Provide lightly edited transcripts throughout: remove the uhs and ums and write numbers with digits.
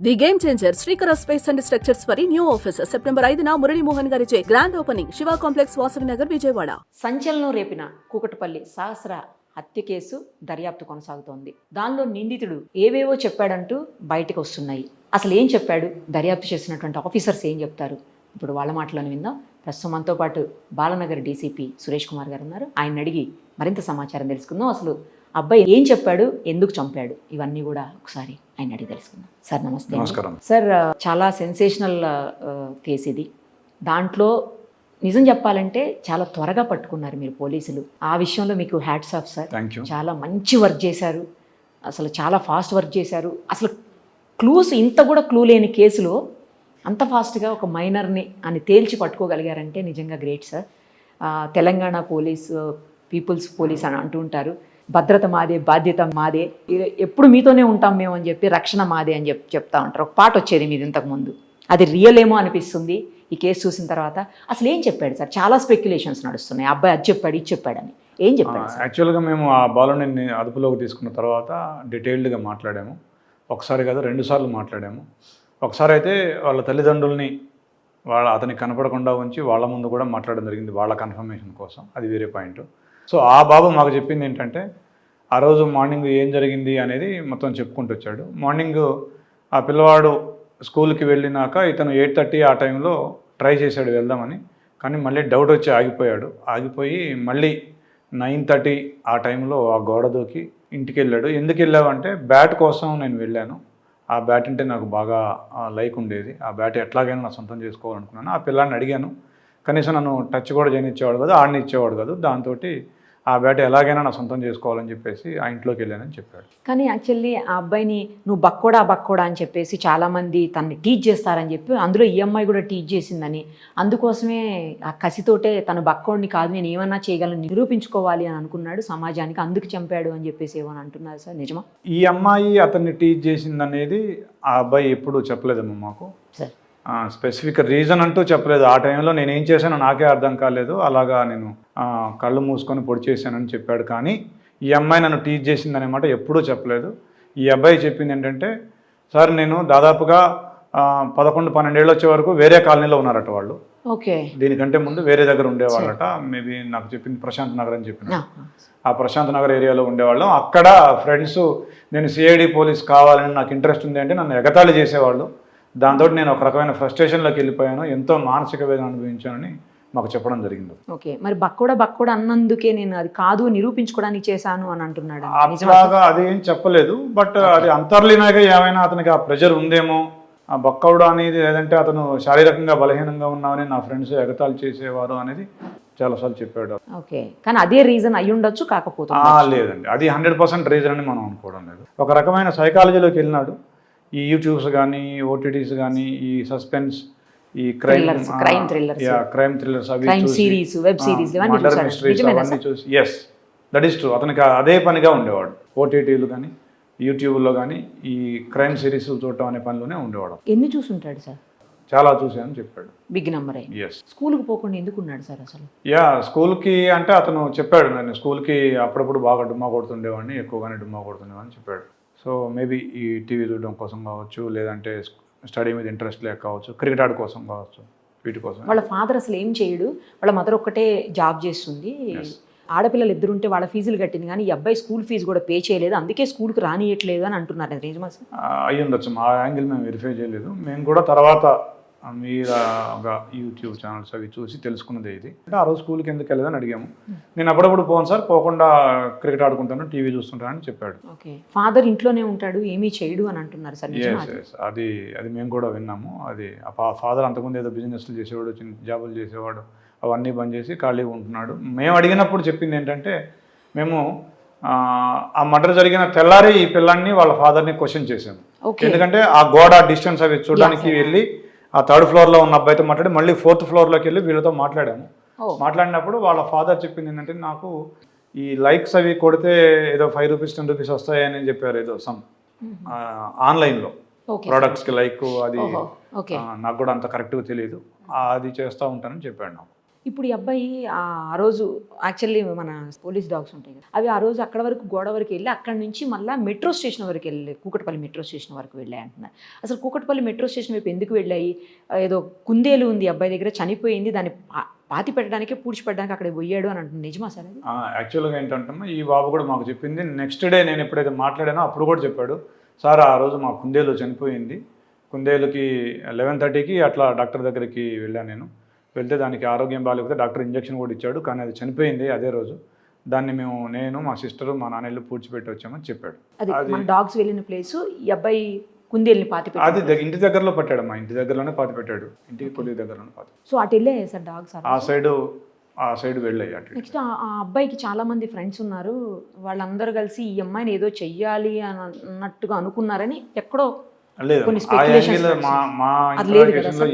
The game changer Srikara space and structures వారి new office September 5న మురళీ మోహన్ గారిచే grand opening Shiva complex Vasavi Nagar Vijayawada. సంచలనం రేపిన కూకట్పల్లి సహస్ర హత్య కేసు దర్యాప్తు కొనసాగుతోంది. దానిలో నిందితుడు ఏవేవో చెప్పాడంటూ బయటకు వస్తున్నాయి. అసలు ఏం చెప్పాడు, దర్యాప్తు చేసినటువంటి ఆఫీసర్స్ ఏం చెప్తారు, ఇప్పుడు వాళ్ళ మాటలను విందాం. ప్రస్తుతం మనతో పాటు బాలనగర్ డీసీపీ సురేష్ కుమార్ గారు ఉన్నారు. ఆయన అడిగి మరింత సమాచారం తెలుసుకుందాం. అసలు అబ్బాయి ఏం చెప్పాడు, ఎందుకు చంపాడు, ఇవన్నీ కూడా ఒకసారి ఆయన అడిగి తెలుసుకుందాం. సార్ నమస్తే. నమస్కారం సార్. చాలా సెన్సేషనల్ కేసు ఇది. దాంట్లో నిజం చెప్పాలంటే చాలా త్వరగా పట్టుకున్నారు మీరు పోలీసులు. ఆ విషయంలో మీకు హ్యాట్స్ ఆఫ్ సార్. చాలా మంచి వర్క్ చేశారు, అసలు చాలా ఫాస్ట్ వర్క్ చేశారు. అసలు క్లూస్ ఇంత కూడా క్లూ లేని కేసులో అంత ఫాస్ట్గా ఒక మైనర్ని అని తేల్చి పట్టుకోగలిగారంటే నిజంగా great sir. Telangana police people's police అని అంటూ ఉంటారు. భద్రత మాదే, బాధ్యత మాదే, ఎప్పుడు మీతోనే ఉంటాం మేము అని చెప్పి, రక్షణ మాదే అని చెప్తా ఉంటారు. ఒక పాట వచ్చేది మీది ఇంతకుముందు, అది రియల్ ఏమో అనిపిస్తుంది ఈ కేసు చూసిన తర్వాత. అసలు ఏం చెప్పాడు సార్? చాలా స్పెక్యులేషన్స్ నడుస్తున్నాయి, అబ్బాయి అది చెప్పాడు ఇది చెప్పాడని. ఏం చెప్పాడు? యాక్చువల్గా మేము ఆ బాలుని అదుపులోకి తీసుకున్న తర్వాత డీటెయిల్డ్గా మాట్లాడాము. ఒకసారి కాదు 2 సార్లు మాట్లాడాము. ఒకసారి అయితే వాళ్ళ తల్లిదండ్రుల్ని అతనికి కనపడకుండా ఉంచి వాళ్ళ ముందు కూడా మాట్లాడడం జరిగింది, వాళ్ళ కన్ఫర్మేషన్ కోసం. అది వేరే పాయింట్. సో ఆ బాబు మాకు చెప్పింది ఏంటంటే, ఆ రోజు మార్నింగ్ ఏం జరిగింది అనేది మొత్తం చెప్పుకుంటూ వచ్చాడు. మార్నింగ్ ఆ పిల్లవాడు స్కూల్కి వెళ్ళినాక ఇతను 8:30 ఆ టైంలో ట్రై చేశాడు వెళ్దామని, కానీ మళ్ళీ డౌట్ వచ్చి ఆగిపోయి మళ్ళీ 9:30 ఆ టైంలో ఆ గోడ దూకి ఇంటికి వెళ్ళాడు. ఎందుకు వెళ్ళావంటే, బ్యాట్ కోసం నేను వెళ్ళాను, ఆ బ్యాట్ అంటే నాకు బాగా లైక్ ఉండేది, ఆ బ్యాట్ ఎట్లాగైనా నా సొంతం చేసుకోవాలనుకున్నాను. ఆ పిల్లాడిని అడిగాను, కనీసం నన్ను టచ్ కూడా చేయనిచ్చేవాడు కాదు, ఆడిని ఇచ్చేవాడు కాదు. దాంతో ఆ బ్యాట్ ఎలాగైనా నా సొంతం చేసుకోవాలని చెప్పేసి ఆ ఇంట్లోకి వెళ్ళానని చెప్పాడు. కానీ యాక్చువల్లీ ఆ అబ్బాయిని నువ్వు బక్కోడా అని చెప్పేసి చాలామంది తనని టీచ్ చేస్తారని చెప్పి, అందులో ఈ అమ్మాయి కూడా టీచ్ చేసిందని, అందుకోసమే ఆ కసితోటే తను బక్కోడిని కాదు, నేను ఏమన్నా చేయగలను నిరూపించుకోవాలి అని అనుకున్నాడు సమాజానికి, అందుకు చంపాడు అని చెప్పేసి ఏమని అంటున్నారు సార్. నిజమా? ఈ అమ్మాయి అతన్ని టీచ్ చేసిందనేది ఆ అబ్బాయి ఎప్పుడూ చెప్పలేదమ్మా మాకు. సార్ స్పెసిఫిక్ రీజన్ అంటూ చెప్పలేదు. ఆ టైంలో నేను ఏం చేశానో నాకే అర్థం కాలేదు, అలాగా నేను కళ్ళు మూసుకొని పొడి చేశానని చెప్పాడు. కానీ ఈ అమ్మాయి నన్ను టీచ్ చేసిందనే మాట ఎప్పుడూ చెప్పలేదు. ఈ అబ్బాయి చెప్పింది ఏంటంటే, సార్ నేను దాదాపుగా 11-12 ఏళ్ళు వచ్చే వరకు వేరే కాలనీలో ఉన్నారట వాళ్ళు. ఓకే. దీనికంటే ముందు వేరే దగ్గర ఉండేవాళ్ళట. మేబీ నాకు చెప్పింది ప్రశాంత్ నగర్ అని చెప్పిన. ఆ ప్రశాంత్ నగర్ ఏరియాలో ఉండేవాళ్ళం. అక్కడ ఫ్రెండ్స్ నేను సిఐడి పోలీస్ కావాలని నాకు ఇంట్రెస్ట్ ఉంది అంటే నన్ను ఎగతాళి చేసేవాళ్ళు. దాంతో నేను ఒక రకమైన ఫ్రస్ట్రేషన్లోకి వెళ్ళిపోయాను, ఎంతో మానసిక వేదన అనుభవించానని మాకు చెప్పడం జరిగింది. ఓకే. మరి బక్కోడా అన్నందుకే నేను అది కాదు నిరూపించుకోవడానికి చేశాను అని అంటున్నాడు. అట్లాగా అదేం చెప్పలేదు, బట్ అది అంతర్లీనంగా ఏమైనా అతనికి ఆ ప్రెషర్ ఉందేమో, ఆ బక్కవుడు అనేది, లేదంటే అతను శారీరకంగా బలహీనంగా ఉన్నామని నా ఫ్రెండ్స్ ఎగతాళి చేసేవారు అనేది చాలాసార్లు చెప్పాడు. ఓకే. కానీ అదే రీజన్ అయ్యి ఉండొచ్చు, కాకపోతే లేదండి, అది 100% రీజన్ అని మనం అనుకోవడం లేదు. ఒక రకమైన సైకాలజీలోకి వెళ్ళినాడు. ఈ యూట్యూబ్స్ కానీ, ఓటీటీస్ కానీ, ఈ సస్పెన్స్, ఈ క్రైమ్ థ్రిల్లర్స్ అవి చూసి, మర్డర్ మిస్టరీస్ అవన్నీ చూసి, ఎస్ దట్ ఈస్ ట్రూ, అతనికి అదే పనిగా ఉండేవాడు. ఓటీటీలు కానీ, యూట్యూబ్లో కానీ ఈ క్రైమ్ సిరీస్లు చూడటం అనే పనిలోనే ఉండేవాడు. ఎన్ని చూసుంటాడు సార్? చాలా చూసాను చెప్పాడు. Big number. ఎస్. స్కూల్కి పోకుండా ఎందుకు ఉన్నాడు సార్ అసలు? స్కూల్కి అంటే అతను చెప్పాడు, నేను స్కూల్కి అప్పుడప్పుడు బాగా డుమ్మా కొడుతుండేవాడిని, ఎక్కువగానే డుమ్మా కొడుతుండేవాడిని చెప్పాడు. సో మేబీ ఈ టీవీ చూడడం కోసం కావచ్చు, లేదంటే స్టడీ మీద ఇంట్రెస్ట్ లేక కావచ్చు, క్రికెట్ ఆడ కోసం కావచ్చు, వీటి కోసం. వాళ్ళ ఫాదర్ అసలు ఏం చేయడు, వాళ్ళ మదర్ ఒక్కటే జాబ్ చేస్తుంది. ఆడపిల్లలు 2 ఉంటే వాళ్ళ ఫీజులు కట్టింది, కానీ ఈ అబ్బాయి స్కూల్ ఫీజు కూడా పే చేయలేదు, అందుకే స్కూల్కి రానియట్లేదు అని అంటున్నారు. నిజమా సార్? అయ్యి ఉండొచ్చు, ఆ యాంగిల్ మేము వెరిఫై చేయలేదు. మేము కూడా తర్వాత మీరు ఒక యూట్యూబ్ ఛానల్స్ అవి చూసి తెలుసుకున్నది ఇది. అంటే ఆ రోజు స్కూల్కి ఎందుకు వెళ్ళదని అడిగాము. నేను అప్పుడప్పుడు పోను సార్, పోకుండా క్రికెట్ ఆడుకుంటాను, టీవీ చూస్తుంటానని చెప్పాడు. ఓకే. ఫాదర్ ఇంట్లోనే ఉంటాడు, ఏమీ చేయడు అని అంటున్నారు సార్. అది మేము కూడా విన్నాము. అది ఫాదర్ అంతకుముందు ఏదో బిజినెస్లు చేసేవాడు, చిన్న జాబులు చేసేవాడు, అవన్నీ బంద్ చేసి ఖాళీగా ఉంటున్నాడు. మేము అడిగినప్పుడు చెప్పింది ఏంటంటే, మేము ఆ మర్డర్ జరిగిన తెల్లారి ఈ పిల్లాన్ని వాళ్ళ ఫాదర్ని క్వశ్చన్ చేశాము. ఎందుకంటే ఆ గోడ డిస్టెన్స్ అవి చూడడానికి వెళ్ళి ఆ 3rd ఫ్లోర్లో ఉన్న అబ్బాయితో మాట్లాడి మళ్ళీ 4th ఫ్లోర్లోకి వెళ్ళి వీళ్ళతో మాట్లాడాము. మాట్లాడినప్పుడు వాళ్ళ ఫాదర్ చెప్పింది ఏంటంటే, నాకు ఈ లైక్స్ అవి కొడితే ఏదో 5 రూపీస్ 10 రూపీస్ వస్తాయని చెప్పారు, ఏదో సమ్ ఆన్లైన్లో ప్రోడక్ట్స్కి లైక్, అది నాకు కూడా అంత కరెక్ట్గా తెలియదు, అది చేస్తూ ఉంటానని చెప్పాడు నాకు. ఇప్పుడు ఈ అబ్బాయి ఆ రోజు యాక్చువల్లీ మన పోలీస్ డాగ్స్ ఉంటాయి కదా, అవి ఆ రోజు అక్కడ వరకు గోడ వరకు వెళ్ళి అక్కడి నుంచి మళ్ళీ మెట్రో స్టేషన్ వరకు వెళ్ళి కూకట్పల్లి మెట్రో స్టేషన్ వరకు వెళ్ళాయి అంటున్నారు. అసలు కూకట్పల్లి మెట్రో స్టేషన్ వైపు ఎందుకు వెళ్ళాయి? ఏదో కుందేలు ఉంది అబ్బాయి దగ్గర, చనిపోయింది, దాన్ని పాతి పెట్టడానికి పూడ్చిపెట్టడానికి అక్కడ పోయాడు అని అంటుంది. నిజమా సార్ అది? యాక్చువల్గా ఏంటంటే ఈ బాబు కూడా మాకు చెప్పింది. నెక్స్ట్ డే నేను ఎప్పుడైతే మాట్లాడానో అప్పుడు కూడా చెప్పాడు, సార్ ఆ రోజు మా కుందేలు చనిపోయింది, కుందేలుకి 11:30కి అట్లా డాక్టర్ దగ్గరికి వెళ్ళాను. నేను వెళ్తే దానికి ఆరోగ్యం బాగాలేకపోతే డాక్టర్ ఇంజక్షన్ కూడా ఇచ్చాడు, కానీ అది చనిపోయింది అదే రోజు. దాన్ని నేను మా సిస్టరు మా నాన్నలు పూడ్చిపెట్టి వచ్చామని చెప్పాడు. అది మన డాగ్స్ వెళ్ళిన ప్లేస్, ఈ అబ్బాయి కుందేల్ని పాతి పెట్టాడు. అది ఇంటి దగ్గరలో పట్టాడు, మా ఇంటి దగ్గరలోనే పాతి పెట్టాడు, ఇంటికి కొద్ది దగ్గరలోనే పాతి. సో అటు వెళ్ళే సార్ డాగ్స్ ఆ సైడ్ వెళ్ళాయి అటు. నెక్స్ట్ ఆ అబ్బాయికి చాలా మంది ఫ్రెండ్స్ ఉన్నారు, వాళ్ళందరూ కలిసి ఈ అమ్మాయిని ఏదో చెయ్యాలి అన్నట్టుగా అనుకున్నారని ఎక్కడో లేదు,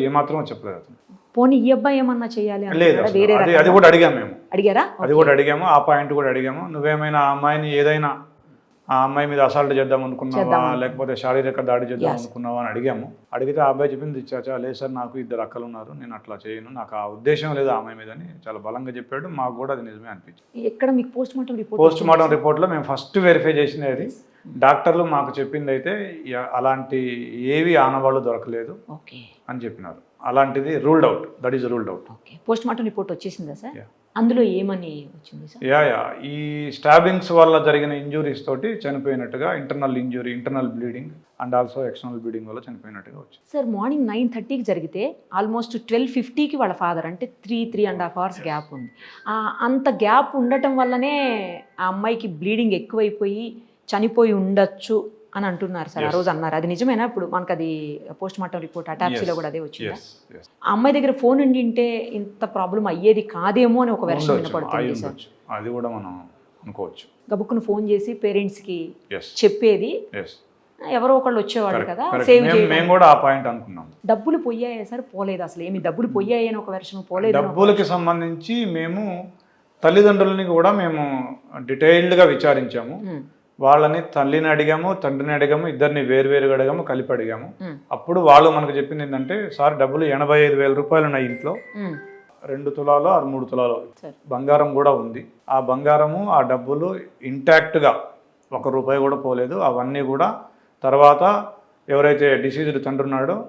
ఏమాత్రం చెప్పలేదు అతను. పోనీ ఈ అబ్బాయి ఏమన్నా చెయ్యాలి వేరే అది కూడా అడిగాము మేము, అడిగారా? అది కూడా అడిగాము, ఆ పాయింట్ కూడా అడిగాము. నువ్వేమైనా ఆ అమ్మాయిని ఏదైనా ఆ అమ్మాయి మీద అసాల్ట్ చేద్దాం అనుకున్నావా, లేకపోతే శారీరక దాడి చేద్దాం అనుకున్నావా అని అడిగాము. అడిగితే ఆ అబ్బాయి చెప్పింది, చాచా లేదు సార్, నాకు 2 అక్కలు ఉన్నారు, నేను అట్లా చేయను, నాకు ఆ ఉద్దేశం లేదు ఆ అమ్మాయి మీద అని చాలా బలంగా చెప్పాడు. మాకు కూడా అది నిజమే అనిపించింది. ఎక్కడ మీకు పోస్ట్ మార్టం రిపోర్ట్లో మేము ఫస్ట్ వెరిఫై చేసింది అది. డాక్టర్లు మాకు చెప్పింది అయితే అలాంటి ఏవి ఆనవాళ్ళు దొరకలేదు అని చెప్పినారు. అలాంటిది ruled out, that is ruled out. Post mortem report వచ్చేసిందా సార్? అందులో ఏమని వచ్చింది సార్? ఈ స్టాబింగ్స్ వల్ల జరిగిన ఇంజురీస్ తోటి చనిపోయినట్టుగా, internal injury, internal bleeding and also external bleeding వల్ల చనిపోయినట్టుగా వచ్చింది. సార్ మార్నింగ్ 9:30కి జరిగితే ఆల్మోస్ట్ 12:50కి వాళ్ళ ఫాదర్, అంటే 3.5 అవర్స్ గ్యాప్ ఉంది. అంత గ్యాప్ ఉండటం వల్లనే ఆ అమ్మాయికి బ్లీడింగ్ ఎక్కువైపోయి చనిపోయి ఉండొచ్చు అని అంటున్నారు సార్. ఆ రోజు అన్నారు, అది నిజమేనా? ఇప్పుడు మనకు అది పోస్ట్ మార్టం రిపోర్ట్ అటాప్సీలో కూడా అదే వచ్చింది. ఆ అమ్మాయి దగ్గర ఫోన్ ఉంటే ఇంత ప్రాబ్లం అయ్యేది కాదేమో అని ఒక వెర్షన్ వినపడుతుంది సార్. అది కూడా మనం అనుకోవచ్చు. గబుక్కును ఫోన్ చేసి పేరెంట్స్కి చెప్పేది, ఎవరో ఒకళ్ళు వచ్చేవాళ్ళు కదా, మేము కూడా ఆ పాయింట్ అనుకున్నాం. డబ్బులు పోయాయా సార్? పోలేదు, అసలు ఏమి డబ్బులు పోయాయి అని ఒక వెర్షన్, పోలేదు. డబ్బులకి సంబంధించి మేము తల్లిదండ్రులని కూడా మేము డీటెయిల్డ్గా విచారించాము. వాళ్ళని తల్లిని అడిగాము, తండ్రిని అడిగాము, ఇద్దరిని వేరువేరుగా అడిగాము, కలిపి అడిగాము. అప్పుడు వాళ్ళు మనకు చెప్పింది ఏంటంటే, సార్ డబ్బులు 85,000 రూపాయలు ఉన్నాయి ఇంట్లో, 2 తులాలో 3 తులాలో బంగారం కూడా ఉంది. ఆ బంగారము, ఆ డబ్బులు ఇంటాక్ట్గా 1 రూపాయి కూడా పోలేదు. అవన్నీ కూడా తర్వాత ఎవరైతే డిసీజ్డ్ తండ్రి ఉన్నాడో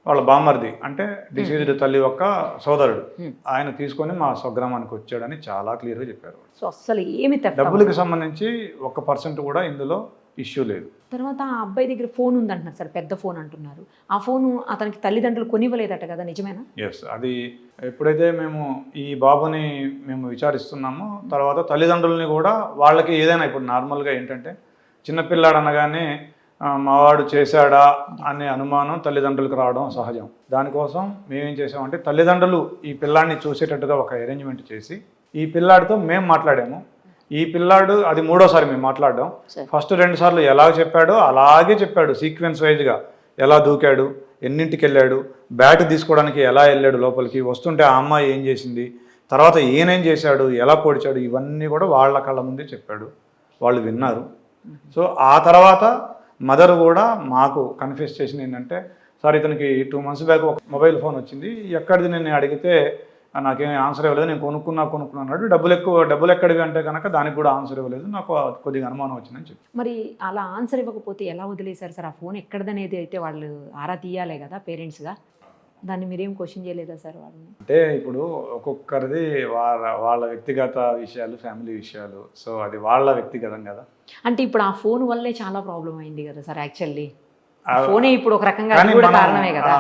వాళ్ళ బామ్మర్ది, అంటే డిసీజ్డ్ తల్లి యొక్క సోదరుడు, ఆయన తీసుకొని మా స్వగ్రామానికి వచ్చాడని చాలా క్లియర్గా చెప్పారు. సో అసలు ఏమి డబ్బులకి సంబంధించి 1% కూడా ఇందులో ఇష్యూ లేదు. తర్వాత ఆ అబ్బాయి దగ్గర ఫోన్ ఉందంటున్నారు సార్, పెద్ద ఫోన్ అంటున్నారు. ఆ ఫోను అతనికి తల్లిదండ్రులు కొనివ్వలేదట కదా, నిజమేనా? ఎస్, అది ఎప్పుడైతే మేము ఈ బాబుని విచారిస్తున్నామో తర్వాత తల్లిదండ్రులని కూడా వాళ్ళకి ఏదైనా, ఇప్పుడు నార్మల్గా ఏంటంటే చిన్నపిల్లాడు అనగానే మావాడు చేశాడా అనే అనుమానం తల్లిదండ్రులకు రావడం సహజం. దానికోసం మేమేం చేసామంటే, తల్లిదండ్రులు ఈ పిల్లాడిని చూసేటట్టుగా ఒక అరేంజ్మెంట్ చేసి ఈ పిల్లాడితో మేము మాట్లాడాము. ఈ పిల్లాడు అది 3వసారి మేము మాట్లాడడం. ఫస్ట్ 2 సార్లు ఎలా చెప్పాడో అలాగే చెప్పాడు, సీక్వెన్స్ వైజ్గా ఎలా దూకాడు, ఎన్నింటికి వెళ్ళాడు, బ్యాట్ తీసుకోవడానికి ఎలా వెళ్ళాడు లోపలికి, వస్తుంటే ఆ అమ్మాయి ఏం చేసింది, తర్వాత ఈయనేం చేశాడు, ఎలా పొడిచాడు, ఇవన్నీ కూడా వాళ్ళ కళ్ళ ముందే చెప్పాడు. వాళ్ళు విన్నారు. సో ఆ తర్వాత మదర్ కూడా మాకు కన్ఫ్యూస్ చేసింది ఏంటంటే, సార్ ఇతనికి 2 months బ్యాక్ ఒక మొబైల్ ఫోన్ వచ్చింది, ఎక్కడిది నేను అడిగితే నాకేమీ ఆన్సర్ ఇవ్వలేదు, నేను కొనుక్కున్నాడు, డబ్బులు ఎక్కడివి అంటే కనుక దానికి కూడా ఆన్సర్ ఇవ్వలేదు, నాకు కొద్దిగా అనుమానం వచ్చిందని చెప్పి. మరి అలా ఆన్సర్ ఇవ్వకపోతే ఎలా వదిలేశారు సార్? ఆ ఫోన్ ఎక్కడిదనేది అయితే వాళ్ళు ఆరా తీయాలే కదా పేరెంట్స్గా, దాన్ని మీరేం క్వశ్చన్ చేయలేదా సార్ వాళ్ళని? అంటే ఇప్పుడు ఒక్కొక్కరిది వాళ్ళ వ్యక్తిగత విషయాలు, ఫ్యామిలీ విషయాలు, సో అది వాళ్ళ వ్యక్తిగతం కదా. అంటే ఇప్పుడు ఆ ఫోన్ వల్లే చాలా ప్రాబ్లం అయింది కదా సార్. యాక్చువల్లీ ఫోనే ఇప్పుడు ఒక రకంగా కారణమే కదా.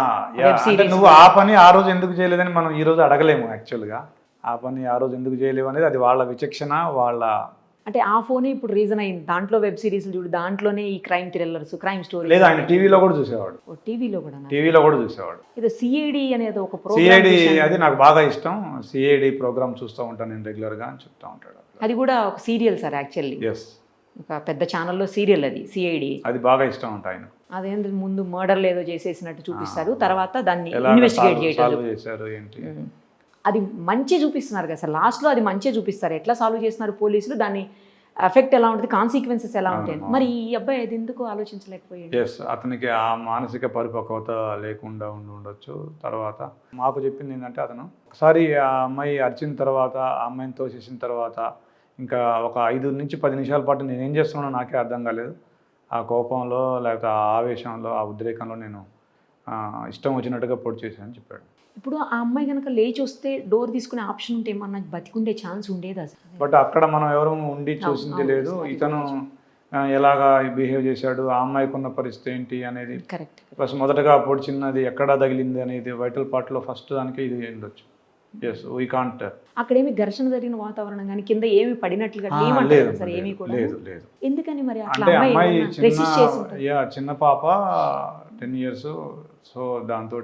నువ్వు ఆ పని ఆ రోజు ఎందుకు చేయలేదని మనం ఈ రోజు అడగలేము. యాక్చువల్గా ఆ పని ఆ రోజు ఎందుకు చేయలేము అనేది అది వాళ్ళ విచక్షణ, వాళ్ళ. అంటే ఆ ఫోనే ఇప్పుడు రీజన్ అయింది. దాంట్లో వెబ్ సిరీస్ చూడు, దాంట్లోనే ఈ క్రైమ్ థ్రిల్లర్స్, క్రైమ్ స్టోరీ. లేదా ఆయన టీవీలో కూడా చూసేవాడు. టీవీలో కూడా చూసేవాడు. ఇది సిఐడి అనేది ఒక సిఐడి, అది నాకు బాగా ఇష్టం. సిఐడి ప్రోగ్రామ్ చూస్తూ ఉంటాను నేను రెగ్యులర్గా అని చెప్తా ఉంటాడు. అది కూడా ఒక సీరియల్ సార్ యాక్చువల్లీ. ఎస్, ఒక పెద్ద ఛానల్లో సీరియల్ అది సిఐడి. అది బాగా ఇష్టం ఉంటా ఆయన. అదేంటి ముందు మర్డర్లు ఏదో చేసేసినట్టు చూపిస్తారు, తర్వాత దాన్ని ఇన్వెస్టిగేట్ చేశారు ఏంటి, అది మంచి చూపిస్తున్నారు కదా సార్. లాస్ట్లో అది మంచిగా చూపిస్తారు, ఎట్లా సాల్వ్ చేస్తున్నారు పోలీసులు, దాన్ని ఎఫెక్ట్ ఎలా ఉంటుంది, కాన్సిక్వెన్సెస్ ఎలా ఉంటాయి. మరి ఈ అబ్బాయి అది ఎందుకు ఆలోచించలేకపోయాడు? ఎస్, అతనికి ఆ మానసిక పరిపక్వత లేకుండా ఉండొచ్చు. తర్వాత మాకు చెప్పింది ఏంటంటే, అతను ఒకసారి ఆ అమ్మాయి అరిచిన తర్వాత, ఆ అమ్మాయిని తోసేసిన తర్వాత ఇంకా ఒక 5 నుంచి 10 నిమిషాల పాటు నేను ఏం చేస్తున్నానో నాకే అర్థం కాలేదు. ఆ కోపంలో లేకపోతే ఆ ఆవేశంలో, ఆ ఉద్రేకంలో నేను ఇష్టం వచ్చినట్టుగా పొడి చేశానని చెప్పాడు. ఇప్పుడు ఆ అమ్మాయి కనుక లేచి వస్తే డోర్ తీసుకునే ఆప్షన్ ఉంటే ఏమన్నా బతికుండే ఛాన్స్ ఉండేది అసలు? బట్ అక్కడ మనం ఎవరు ఉండి చూసింది లేదు. ఇతను ఎలాగా బిహేవ్ చేశాడు, ఆ అమ్మాయికి ఉన్న పరిస్థితి ఏంటి అనేది, కరెక్ట్. ప్లస్ మొదటగా పొడిచినది ఎక్కడ తగిలింది అనేది వైటల్ పార్ట్లో ఫస్ట్ దానికి ఇది ఉండొచ్చు. Yes, we can't. అక్కడేమి ఘర్షణ జరిగిన వాతావరణం కానీ కింద ఏమి పడినట్లుగా సార్ ఏమీ కూడా లేదు లేదు. ఎందుకని మరి అట్లా అంటే అమ్మాయి రెసిస్ట్ చేసి ఉంటుంది? చిన్న పాప 10 years. సో దాంతో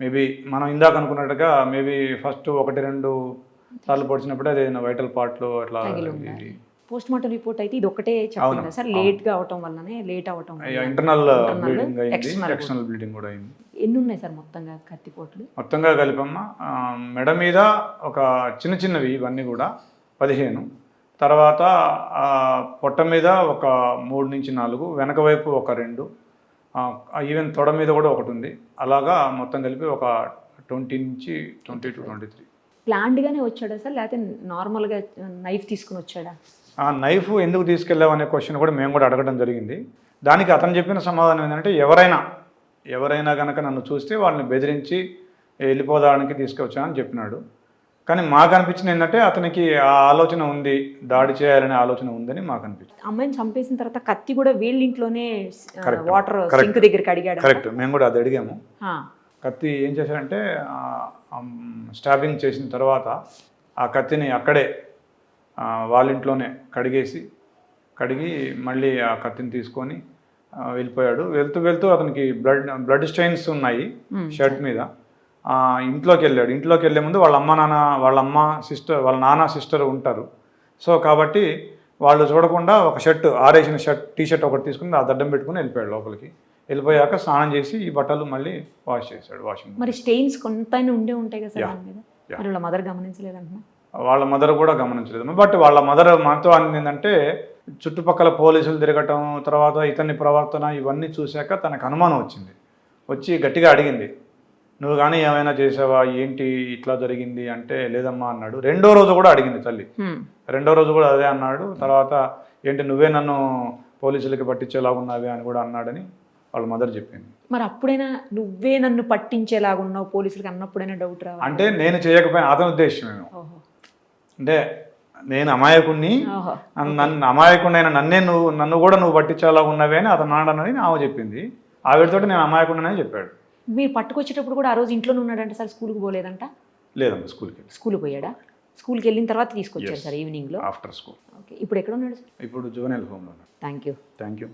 మేబీ మనం ఇందాక అనుకున్నట్టుగా మేబీ ఫస్ట్ 1-2 సార్లు పొడిచినప్పుడే అది వైటల్ పార్ట్లో అట్లా. పోస్ట్ మార్టం రిపోర్ట్ అయితే ఇది ఒకటే చెప్తుంది సార్, లేట్గా అవటం వల్లనే, లేట్ అవటం ఇంటర్నల్ బ్లీడింగ్ అయింది, ఎక్స్టర్నల్ బ్లీడింగ్ కూడా అయింది. ఎన్ని ఉన్నాయి సార్ మొత్తంగా కత్తిపోట్లు? మొత్తంగా కలిపమ్మ మెడ మీద ఒక చిన్నవి ఇవన్నీ కూడా 15, తర్వాత పొట్ట మీద ఒక 3 నుంచి 4, వెనక వైపు ఒక 2, ఈవెన్ తొడ మీద కూడా ఒకటి ఉంది. అలాగా మొత్తం కలిపి ఒక 20 నుంచి 22-23. ప్లాన్డ్గానే వచ్చాడా సార్, లేకపోతే నార్మల్గా నైఫ్ తీసుకుని వచ్చాడా? ఆ నైఫ్ ఎందుకు తీసుకెళ్ళావు అనే క్వశ్చన్ కూడా మేము కూడా అడగడం జరిగింది. దానికి అతను చెప్పిన సమాధానం ఏంటంటే, ఎవరైనా కనుక నన్ను చూస్తే వాళ్ళని బెదిరించి వెళ్ళిపోదానికి తీసుకొచ్చానని చెప్పినాడు. కానీ మాకు అనిపించింది ఏంటంటే, అతనికి ఆ ఆలోచన ఉంది, దాడి చేయాలనే ఆలోచన ఉందని మాకు అనిపించింది. అమ్మాయిని చంపేసిన తర్వాత కత్తి కూడా వీళ్ళ ఇంట్లోనే వాటర్ సింక్ దగ్గరికి అడిగాడు. కరెక్ట్, మేము కూడా అది అడిగాము. కత్తి ఏం చేశారంటే, స్టాబింగ్ చేసిన తర్వాత ఆ కత్తిని అక్కడే వాళ్ళ ఇంట్లోనే కడిగి మళ్ళీ ఆ కత్తిని తీసుకొని వెళ్ళిపోయాడు. వెళ్తూ అతనికి బ్లడ్ స్టెయిన్స్ ఉన్నాయి షర్ట్ మీద. ఇంట్లోకి వెళ్ళే ముందు వాళ్ళ నాన్న సిస్టర్ ఉంటారు. సో కాబట్టి వాళ్ళు చూడకుండా ఒక ఆరేసిన టీ షర్ట్ ఒకటి తీసుకుని ఆ దడ్డం పెట్టుకుని వెళ్ళిపోయాడు లోపలికి. వెళ్ళిపోయాక స్నానం చేసి ఈ బట్టలు మళ్ళీ వాష్ చేశాడు. వాషింగ్. మరి స్టెయిన్స్ కొంత ఉండే ఉంటాయి కదా సార్ దాని మీద? మరి వాళ్ళ మదర్ గమనించలేదంటున్నా? వాళ్ళ మదర్ కూడా గమనించలేదు. బట్ వాళ్ళ మదర్ మనతో ఏంటంటే, చుట్టుపక్కల పోలీసులు తిరగటం, తర్వాత ఇతని ప్రవర్తన ఇవన్నీ చూశాక తనకు అనుమానం వచ్చి గట్టిగా అడిగింది, నువ్వు కానీ ఏమైనా చేసావా, ఏంటి ఇట్లా జరిగింది అంటే, లేదమ్మా అన్నాడు. 2వ రోజు కూడా అడిగింది తల్లి. 2వ రోజు కూడా అదే అన్నాడు. తర్వాత ఏంటి నువ్వే నన్ను పోలీసులకి పట్టించేలా ఉన్నావే అని కూడా అన్నాడని వాళ్ళ మదర్ చెప్పింది. మరి అప్పుడైనా నువ్వే నన్ను పట్టించేలాగున్నావు పోలీసులకి అన్నప్పుడైనా డౌట్ రావాలి? అంటే నేను చేయకపోయినా అతని ఉద్దేశం అంటే, నేను అమాయకుడిని, అమాయకుడైన నన్ను కూడా నువ్వు పట్టించేలా ఉన్నవే అని అతను అన్నాడని ఆమె చెప్పింది. ఆవిడతో నేను అమాయకుడిని చెప్పాడు. మీరు పట్టుకొచ్చేటప్పుడు కూడా ఆ రోజు ఇంట్లోనే ఉన్నాడంట సార్, స్కూల్కి పోలేదంట? లేదమ్మా, స్కూల్కి పోయాడా? స్కూల్కి వెళ్ళిన తర్వాత తీసుకొచ్చారు సార్ ఈవినింగ్లో? After school. ఓకే, ఇప్పుడు ఎక్కడ ఉన్నాడు సార్? ఇప్పుడు జువెనైల్ హోమ్లో. Thank you.